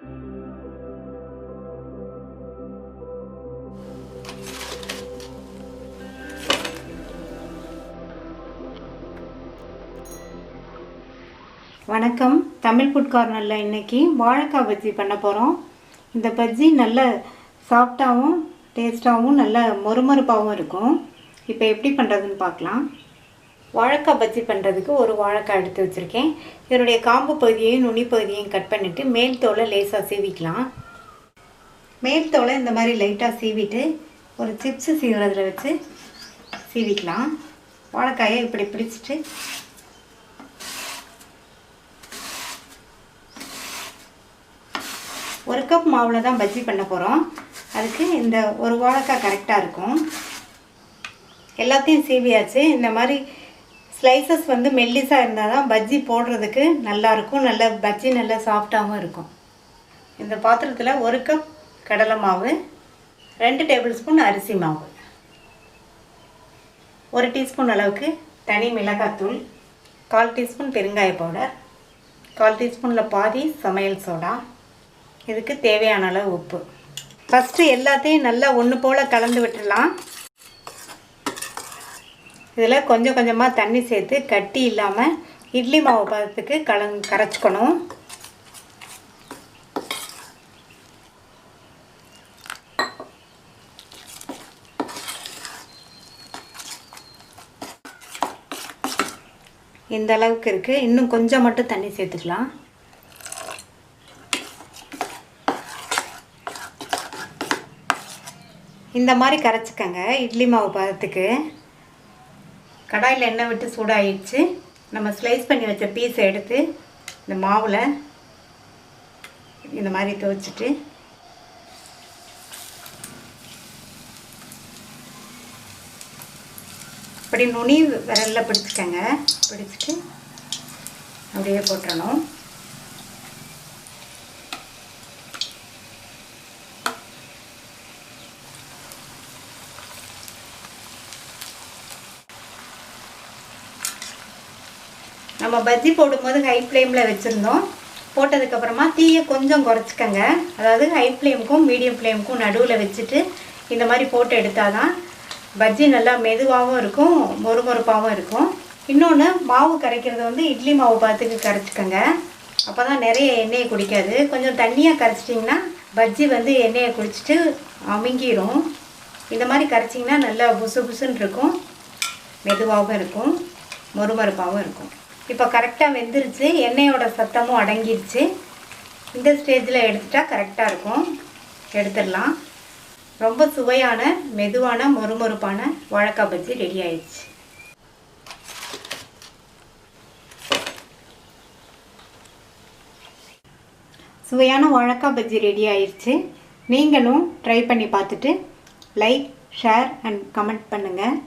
வணக்கம். தமிழ் ஃபுட் கார்னரில் இன்றைக்கி வாழைக்காய் பஜ்ஜி பண்ண போகிறோம். இந்த பஜ்ஜி நல்ல சாஃப்டாகவும் டேஸ்ட்டாகவும் நல்ல மொறுமொறுப்பாகவும் இருக்கும். இப்போ எப்படி பண்ணுறதுன்னு பார்க்கலாம். வாழைக்காய் பஜ்ஜி பண்ணுறதுக்கு ஒரு வாழைக்காய் எடுத்து வச்சுருக்கேன். இதனுடைய காம்பு பகுதியையும் நுனி பகுதியையும் கட் பண்ணிவிட்டு மேல் தோலை லேசாக சீவிக்கலாம். மேல் தோலை இந்த மாதிரி லைட்டாக சீவிட்டு ஒரு சிப்ஸு சீவுறதில் வச்சு சீவிக்கலாம். வாழைக்காயை இப்படி பிடிச்சிட்டு ஒரு கப் மாவில் தான் பஜ்ஜி பண்ண போகிறோம். அதுக்கு இந்த ஒரு வாழைக்காய் கரெக்டாக இருக்கும். எல்லாத்தையும் சீவியாச்சு. இந்த மாதிரி ஸ்லைசஸ் மெல்லிஸாக இருந்தால் தான் பஜ்ஜி போடுறதுக்கு நல்லாயிருக்கும். நல்ல பஜ்ஜி நல்லா சாஃப்டாகவும் இருக்கும். இந்த பாத்திரத்தில் ஒரு கப் கடலை மாவு, 2 டேபிள் ஸ்பூன் அரிசி மாவு, 1 டீஸ்பூன் அளவுக்கு தனி மிளகாத்தூள், 1/4 டீஸ்பூன் பெருங்காய பவுடர், 1/4 டீஸ்பூனில் பாதி சமையல் சோடா, இதுக்கு தேவையான அளவு உப்பு. ஃபஸ்ட்டு எல்லாத்தையும் நல்லா ஒன்று போல் கலந்து விட்டுடலாம். இதில் கொஞ்சம் கொஞ்சமாக தண்ணி சேர்த்து கட்டி இல்லாமல் இட்லி மாவு பதத்துக்கு கரைச்சிக்கணும். இந்த அளவுக்கு இருக்குது. இன்னும் கொஞ்சம் மட்டும் தண்ணி சேர்த்துக்கலாம். இந்த மாதிரி கரைச்சிக்கங்க இட்லி மாவு பதத்துக்கு. கடாயில் எண்ணெய் விட்டு சூடாகிடுச்சு. நம்ம ஸ்லைஸ் பண்ணி வச்ச பீஸை எடுத்து இந்த மாவில் இந்த மாதிரி துவைச்சிட்டு அப்படி நுனி விரலில் பிடிச்சிக்கங்க. பிடிச்சிட்டு அப்படியே போட்டுறணும். நம்ம பஜ்ஜி போடும்போது ஹை ஃப்ளேமில் வச்சுருந்தோம். போட்டதுக்கப்புறமா தீயை கொஞ்சம் குறைச்சிக்கங்க. அதாவது ஹை ஃப்ளேமுக்கும் மீடியம் ஃப்ளேமுக்கும் நடுவில் வச்சுட்டு இந்த மாதிரி போட்டு எடுத்தால் தான் பஜ்ஜி நல்லா மெதுவாகவும் இருக்கும், மொறுமொறுப்பாகவும் இருக்கும். இன்னொன்று, மாவு கரைக்கிறது இட்லி மாவு பார்த்துக்கு கரைச்சிக்கங்க. அப்போ தான் நிறைய எண்ணெயை குடிக்காது. கொஞ்சம் தண்ணியாக கரைச்சிட்டிங்கன்னா பஜ்ஜி எண்ணெயை குடிச்சிட்டு அமுங்கிடும். இந்த மாதிரி கரைச்சிங்கன்னா நல்லா புசு புசுன்னு இருக்கும், மெதுவாகவும் இருக்கும், மொறுமொறுப்பாகவும் இருக்கும். இப்போ கரெக்டாக வெந்துருச்சு. எண்ணெயோட சத்தமும் அடங்கிடுச்சு. இந்த ஸ்டேஜில் எடுத்துட்டா கரெக்டாக இருக்கும். எடுத்துடலாம். ரொம்ப சுவையான மெதுவான மொறுமொறுப்பான வாழைக்காய் பஜ்ஜி ரெடி ஆயிடுச்சு. சுவையான வாழைக்காய் பஜ்ஜி ரெடி ஆயிடுச்சு. நீங்களும் ட்ரை பண்ணி பார்த்துட்டு லைக், ஷேர் அண்ட் கமெண்ட் பண்ணுங்கள்.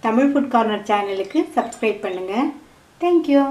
தமிழ் ஃபுட் கார்னர் சேனலுக்கு சப்ஸ்கிரைப் பண்ணுங்கள். Thank you.